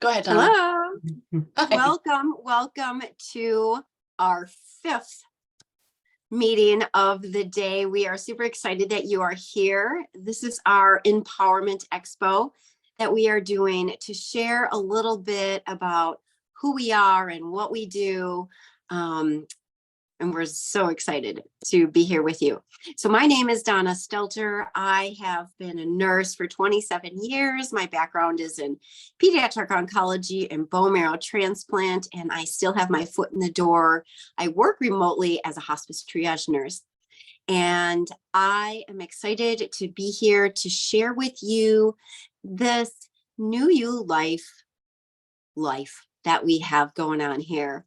Go ahead, Donna. Hello. Hi. Welcome to our fifth meeting of the day. We are super excited that you are here. This is our Empowerment Expo that we are doing to share a little bit about who we are and what we do. And we're so excited to be here with you. So my name is Donna Stelter. I have been a nurse for 27 years. My background is in pediatric oncology and bone marrow transplant, and I still have my foot in the door. I work remotely as a hospice triage nurse. And I am excited to be here to share with you this new you life that we have going on here.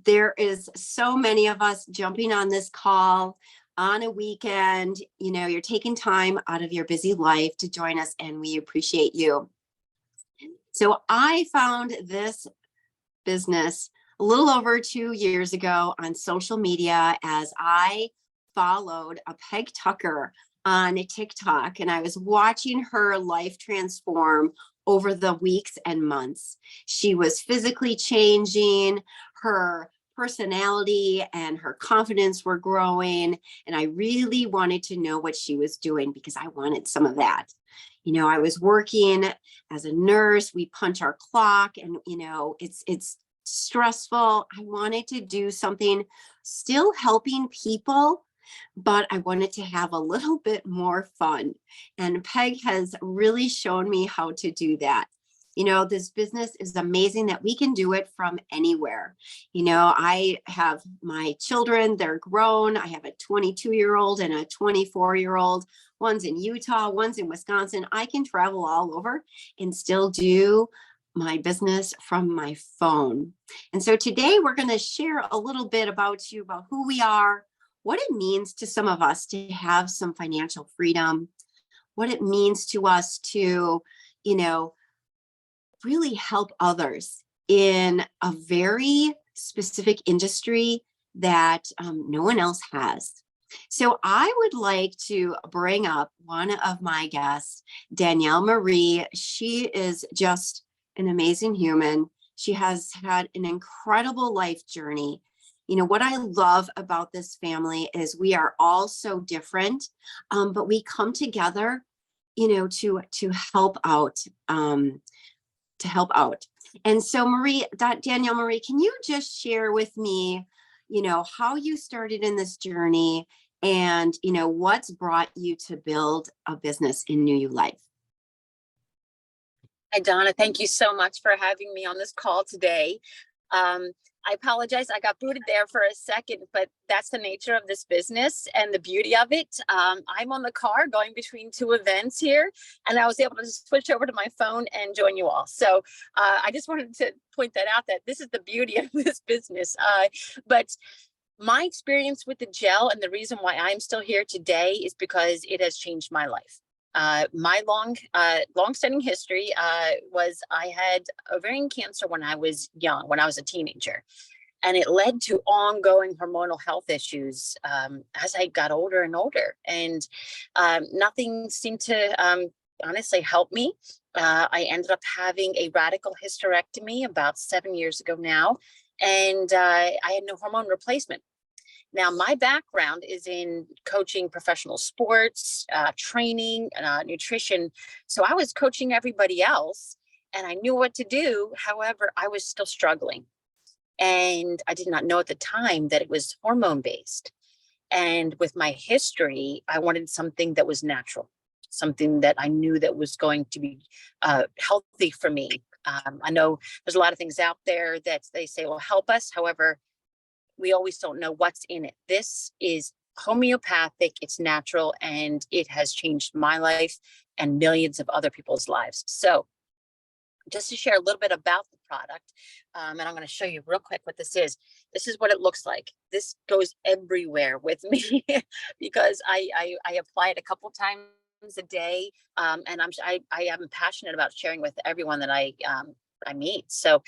There is so many of us jumping on this call on a weekend. You know, you're taking time out of your busy life to join us, and we appreciate you. So I found this business a little over 2 years ago on social media as I followed a Peg Tucker on TikTok, and I was watching her life transform over the weeks and months. She was physically changing, her personality and her confidence were growing, and I really wanted to know what she was doing because I wanted some of that. You know, I was working as a nurse, we punch our clock, and you know, it's stressful. I wanted to do something still helping people, but I wanted to have a little bit more fun. And Peg has really shown me how to do that. You know, this business is amazing that we can do it from anywhere. You know, I have my children, they're grown. I have a 22-year-old and a 24-year-old. One's in Utah, one's in Wisconsin. I can travel all over and still do my business from my phone. And so today we're going to share a little bit about who we are, what it means to some of us to have some financial freedom, what it means to us to, you know, really help others in a very specific industry that no one else has. So I would like to bring up one of my guests, Danielle Marie. She is just an amazing human. She has had an incredible life journey. You know, what I love about this family is we are all so different, but we come together, you know, to help out, And so Danielle Marie, can you just share with me, you know, how you started in this journey and, you know, what's brought you to build a business in New You Life? Hi, Donna. Thank you so much for having me on this call today. I apologize. I got booted there for a second, but that's the nature of this business and the beauty of it. I'm on the car going between two events here, and I was able to switch over to my phone and join you all. So I just wanted to point that out, that this is the beauty of this business. But my experience with the gel and the reason why I'm still here today is because it has changed my life. My long-standing history was I had ovarian cancer when I was young, when I was a teenager, and it led to ongoing hormonal health issues as I got older and older, and nothing seemed to honestly help me. I ended up having a radical hysterectomy about 7 years ago now, and I had no hormone replacement. Now, my background is in coaching professional sports, training, nutrition. So I was coaching everybody else and I knew what to do. However, I was still struggling. And I did not know at the time that it was hormone based. And with my history, I wanted something that was natural, something that I knew that was going to be healthy for me. I know there's a lot of things out there that they say will help us. However, we always don't know what's in it. This is homeopathic, it's natural, and it has changed my life and millions of other people's lives. So just to share a little bit about the product, and I'm going to show you real quick what this is. This is what it looks like. This goes everywhere with me because I apply it a couple times a day, and I am passionate about sharing with everyone that I meet. So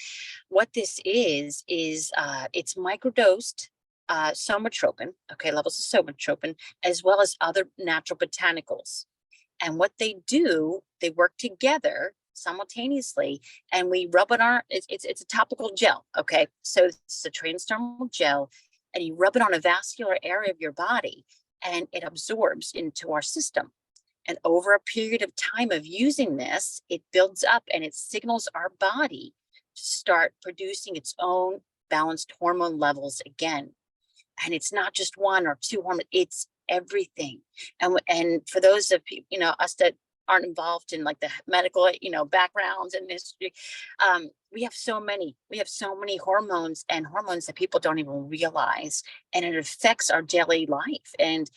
what this is it's microdosed somatropin, okay, levels of somatropin, as well as other natural botanicals. And what they do, they work together simultaneously, and we rub it on. It's a topical gel. Okay, so it's a transdermal gel, and you rub it on a vascular area of your body, and it absorbs into our system. And over a period of time of using this, it builds up and it signals our body to start producing its own balanced hormone levels again. And it's not just one or two hormones, it's everything. And for those of us that aren't involved in like the medical, backgrounds and history, we have so many hormones that people don't even realize, and it affects our daily life. And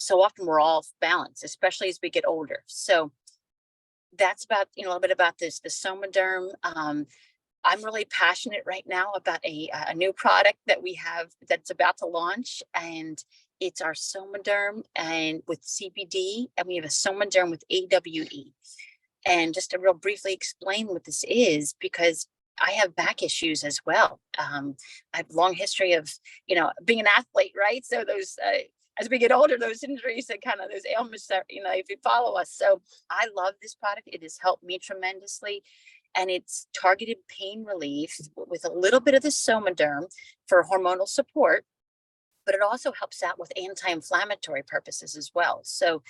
so often we're all off balance, especially as we get older. So that's about, a little bit about the Somaderm. I'm really passionate right now about a new product that we have that's about to launch, and it's our Somaderm and with CBD, and we have a Somaderm with AWE. And just to real briefly explain what this is, because I have back issues as well. I have a long history of, being an athlete, right? So those, as we get older, those injuries and kind of those ailments that, if you follow us. So I love this product. It has helped me tremendously. And it's targeted pain relief with a little bit of the Somaderm for hormonal support, but it also helps out with anti-inflammatory purposes as well. So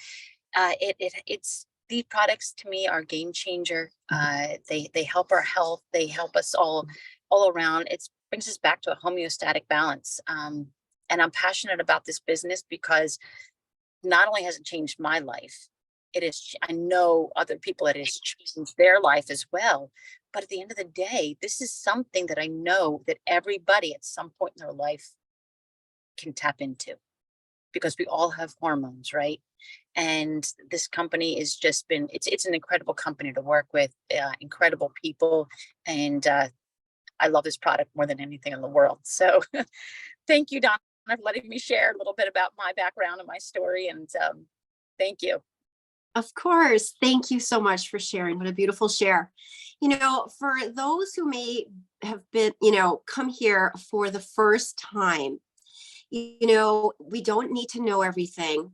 it's these products to me are game changer. They help our health. They help us all around. It brings us back to a homeostatic balance. And I'm passionate about this business because not only has it changed my life, I know other people that it has changed their life as well. But at the end of the day, this is something that I know that everybody at some point in their life can tap into, because we all have hormones, right? And this company has just been, it's an incredible company to work with, incredible people. And I love this product more than anything in the world. So thank you, Donna, for letting me share a little bit about my background and my story. And thank you. Of course. Thank you so much for sharing. What a beautiful share. For those who may have been, come here for the first time, we don't need to know everything.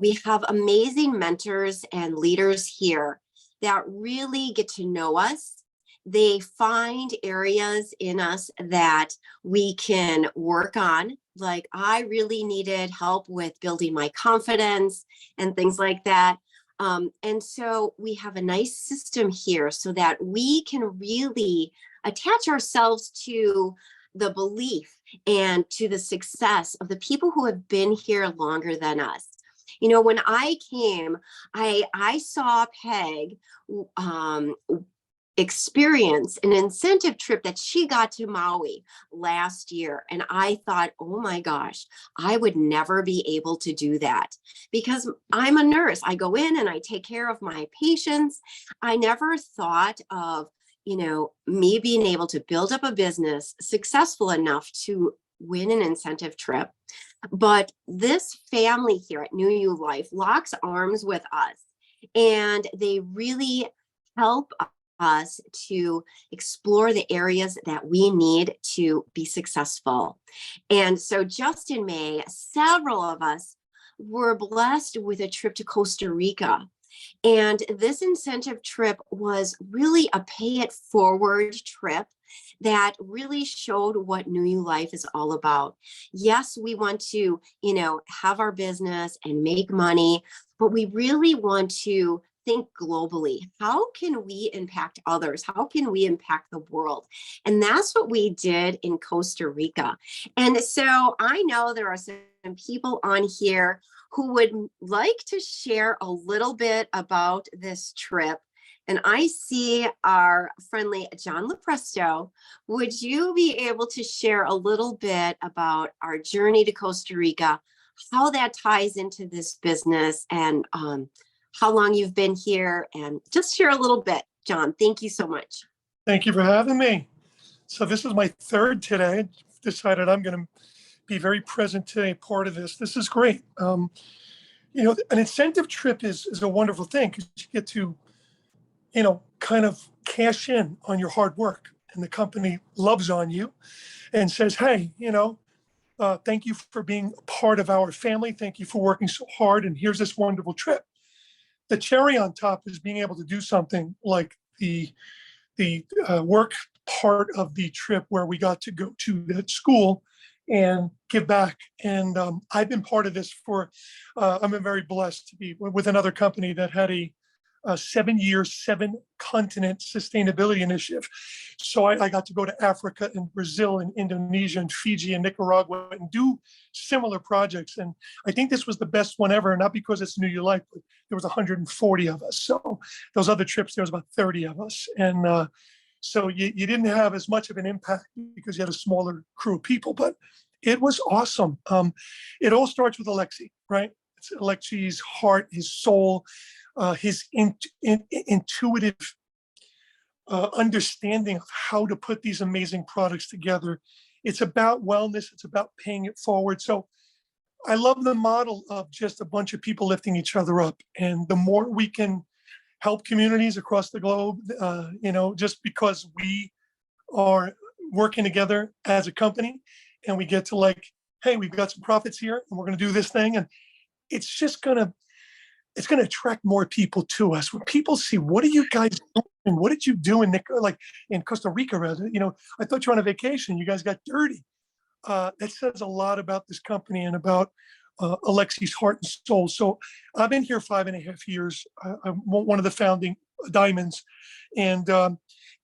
We have amazing mentors and leaders here that really get to know us. They find areas in us that we can work on. Like, I really needed help with building my confidence and things like that. And so we have a nice system here so that we can really attach ourselves to the belief and to the success of the people who have been here longer than us. When I came, I saw Peg experience an incentive trip that she got to Maui last year. And I thought, oh my gosh, I would never be able to do that because I'm a nurse. I go in and I take care of my patients. I never thought of, me being able to build up a business successful enough to win an incentive trip. But this family here at New You Life locks arms with us, and they really help us to explore the areas that we need to be successful. And so just in May, several of us were blessed with a trip to Costa Rica. And this incentive trip was really a pay it forward trip that really showed what New You Life is all about. Yes, we want to, have our business and make money, but we really want to think globally. How can we impact others? How can we impact the world? And that's what we did in Costa Rica. And so I know there are some people on here who would like to share a little bit about this trip. And I see our friendly John Lepresto. Would you be able to share a little bit about our journey to Costa Rica, how that ties into this business, and how long you've been here, and just share a little bit, John. Thank you so much. Thank you for having me. So this is my third today. Decided I'm going to be very present today, part of this. This is great. An incentive trip is a wonderful thing because you get to, kind of cash in on your hard work, and the company loves on you and says, hey, thank you for being a part of our family. Thank you for working so hard. And here's this wonderful trip. The cherry on top is being able to do something like the work part of the trip where we got to go to that school and give back. And I've been part of this for, I've been very blessed to be with another company that had a 7-year, 7-continent sustainability initiative. So I got to go to Africa and Brazil and Indonesia and Fiji and Nicaragua and do similar projects. And I think this was the best one ever, not because it's New Year Life, but there was 140 of us. So those other trips, there was about 30 of us. And so you didn't have as much of an impact because you had a smaller crew of people, but it was awesome. It all starts with Alexi, right? It's Alexi's heart, his soul, his intuitive understanding of how to put these amazing products together. It's about wellness. It's about paying it forward. So I love the model of just a bunch of people lifting each other up. And the more we can help communities across the globe, just because we are working together as a company and we get to like, hey, we've got some profits here and we're going to do this thing. And it's just going to attract more people to us. When people see, what are you guys doing? What did you do in Costa Rica? Rather, I thought you were on a vacation. You guys got dirty. That says a lot about this company and about Alexi's heart and soul. So I've been here 5.5 years. I'm one of the founding diamonds, and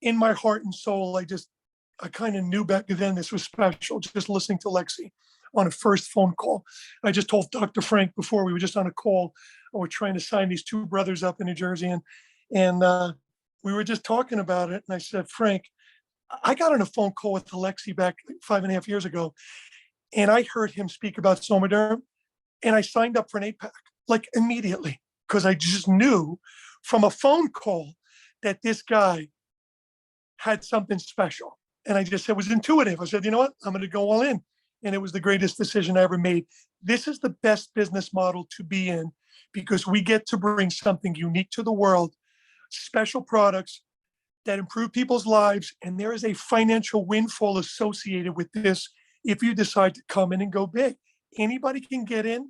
in my heart and soul, I kind of knew back then this was special. Just listening to Alexi on a first phone call. I just told Dr. Frank before, we were just on a call. We're trying to sign these 2 brothers up in New Jersey, and we were just talking about it. And I said, Frank, I got on a phone call with Alexi back 5.5 years ago, and I heard him speak about Somaderm, and I signed up for an 8-pack like immediately because I just knew from a phone call that this guy had something special. And I just said, it was intuitive. I said, you know what? I'm going to go all in. And it was the greatest decision I ever made. This is the best business model to be in because we get to bring something unique to the world, special products that improve people's lives. And there is a financial windfall associated with this if you decide to come in and go big. Anybody can get in.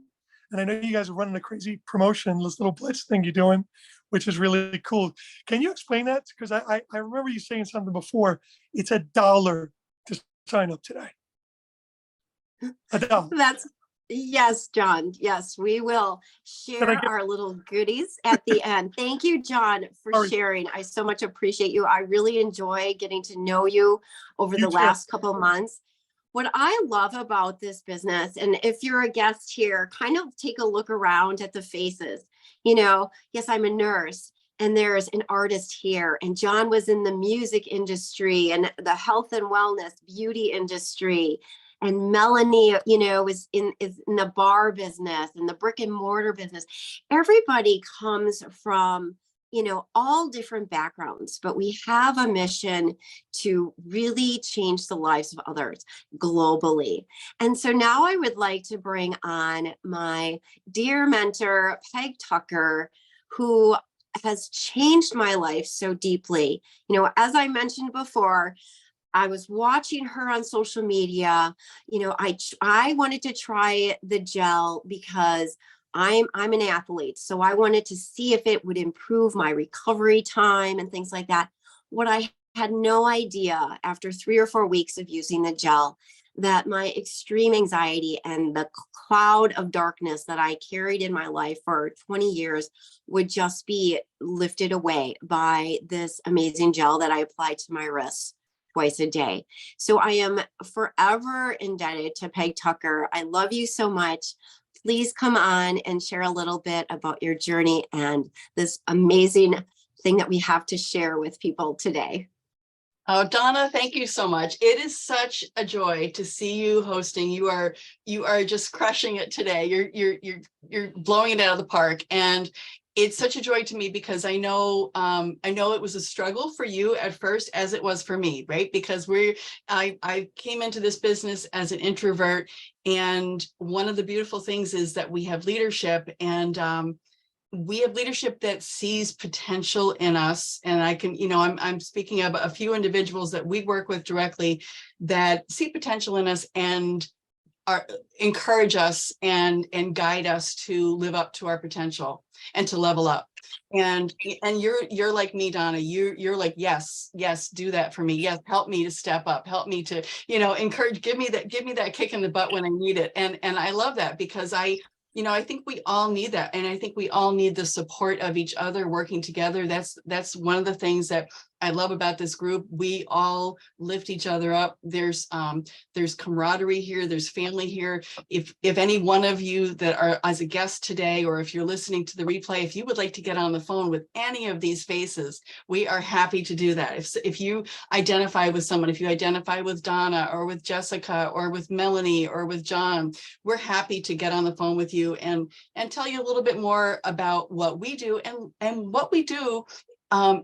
And I know you guys are running a crazy promotion, this little blitz thing you're doing, which is really cool. Can you explain that? Because I remember you saying something before. It's $1 to sign up today. $1. Yes, John. Yes, we will share our little goodies at the end. Thank you, John, for sharing. I so much appreciate you. I really enjoy getting to know you over the last couple of months. What I love about this business, and if you're a guest here, kind of take a look around at the faces. Yes, I'm a nurse, and there's an artist here, and John was in the music industry and the health and wellness beauty industry. And Melanie, is in the bar business and the brick and mortar business. Everybody comes from, all different backgrounds, but we have a mission to really change the lives of others globally. And so now I would like to bring on my dear mentor, Peg Tucker, who has changed my life so deeply. As I mentioned before, I was watching her on social media. I wanted to try the gel because I'm an athlete. So I wanted to see if it would improve my recovery time and things like that. What I had no idea after 3 or 4 weeks of using the gel, that my extreme anxiety and the cloud of darkness that I carried in my life for 20 years would just be lifted away by this amazing gel that I applied to my wrists twice a day. So I am forever indebted to Peg Tucker. I love you so much. Please come on and share a little bit about your journey and this amazing thing that we have to share with people today. Oh, Donna, thank you so much. It is such a joy to see you hosting. You are just crushing it today. You're blowing it out of the park, and it's such a joy to me because I know it was a struggle for you at first, as it was for me, right? Because I came into this business as an introvert, and one of the beautiful things is that we have leadership, and we have leadership that sees potential in us. And I can, I'm speaking of a few individuals that we work with directly that see potential in us and encourage us and guide us to live up to our potential and to level up. And you're like me, Donna. You're like, yes, do that for me. Yes, help me to step up. Help me to, encourage. Give me that kick in the butt when I need it. And I love that, because I think we all need that, and I think we all need the support of each other working together. That's one of the things that I love about this group. We all lift each other up. There's camaraderie here. There's family here. If any one of you that are as a guest today, or if you're listening to the replay, if you would like to get on the phone with any of these faces, we are happy to do that. If you identify with someone, if you identify with Donna or with Jessica or with Melanie or with John, we're happy to get on the phone with you and tell you a little bit more about what we do. And what we do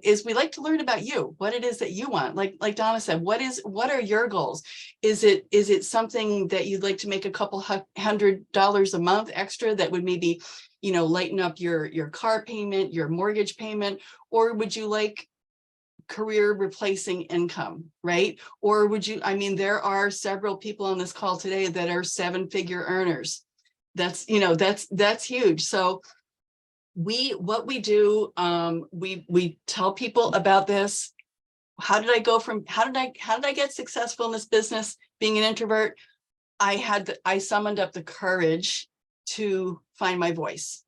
is we like to learn about you, what it is that you want. Like Donna said, what are your goals? Is it something that you'd like to make a couple $100 a month extra that would maybe, lighten up your car payment, your mortgage payment? Or would you like career replacing income, right? Or would you, there are several people on this call today that are 7-figure earners. That's huge. So what we do, we tell people about this. How did I get successful in this business being an introvert? I summoned up the courage to find my voice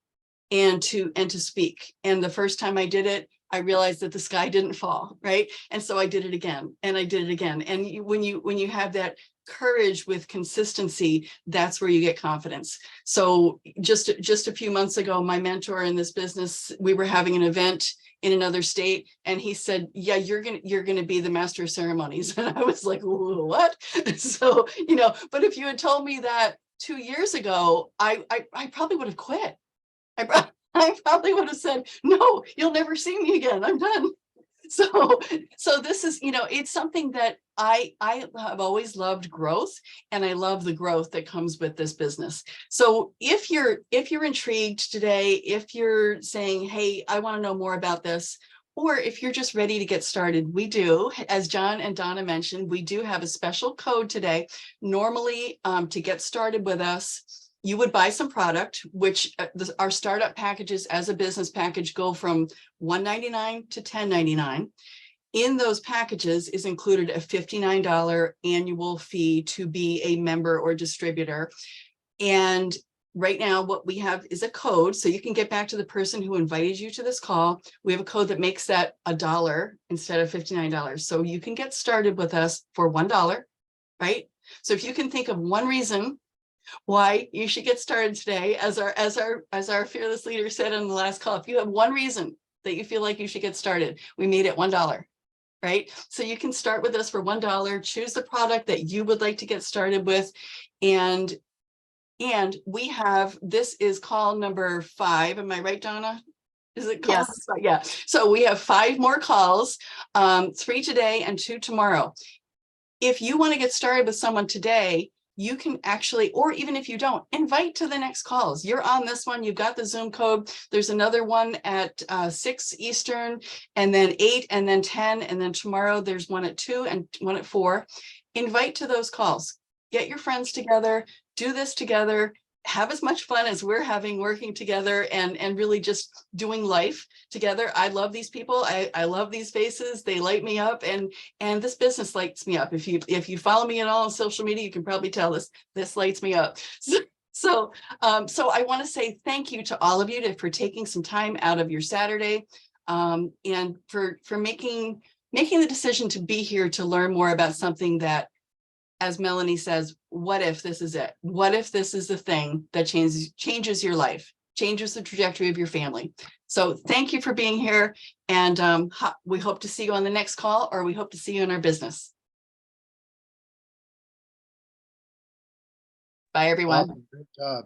and to speak. And the first time I did it, I realized that the sky didn't fall, right? And so I did it again, and I did it again. And when you have that courage with consistency, that's where you get confidence. So just a few months ago, my mentor in this business, we were having an event in another state, and he said, yeah, you're gonna be the master of ceremonies. And I was like, what? So, but if you had told me that 2 years ago, I probably would have quit. I probably would have said, no, you'll never see me again. I'm done. So this is, it's something that I have always loved growth, and I love the growth that comes with this business. So if you're intrigued today, if you're saying, hey, I want to know more about this, or if you're just ready to get started, we do, as John and Donna mentioned, we do have a special code today. Normally, to get started with us, you would buy some product, which our startup packages as a business package go from $199 to $10.99. In those packages is included a $59 annual fee to be a member or distributor. And right now, what we have is a code, so you can get back to the person who invited you to this call. We have a code that makes that $1 instead of $59. So you can get started with us for $1, right? So if you can think of one reason why you should get started today, as our fearless leader said on the last call, if you have one reason that you feel like you should get started, we made it $1, right? So you can start with us for $1, choose the product that you would like to get started with. And we have, this is call number 5. Am I right, Donna? Is it call? Yes. Yeah. So we have 5 more calls, 3 today and 2 tomorrow. If you want to get started with someone today, you can actually, or even if you don't, invite to the next calls. You're on this one, you've got the Zoom code. There's another one at 6 Eastern, and then 8, and then 10, and then tomorrow there's one at 2 and one at 4. Invite to those calls. Get your friends together, do this together, have as much fun as we're having working together, and really just doing life together. I love these people. I love these faces. They light me up, and this business lights me up. If you follow me at all on social media, you can probably tell this lights me up. So I want to say thank you to all of you for taking some time out of your Saturday, and for making the decision to be here to learn more about something that, as Melanie says, what if this is it? What if this is the thing that changes your life, changes the trajectory of your family? So thank you for being here. And we hope to see you on the next call, or we hope to see you in our business. Bye, everyone. Awesome. Great job.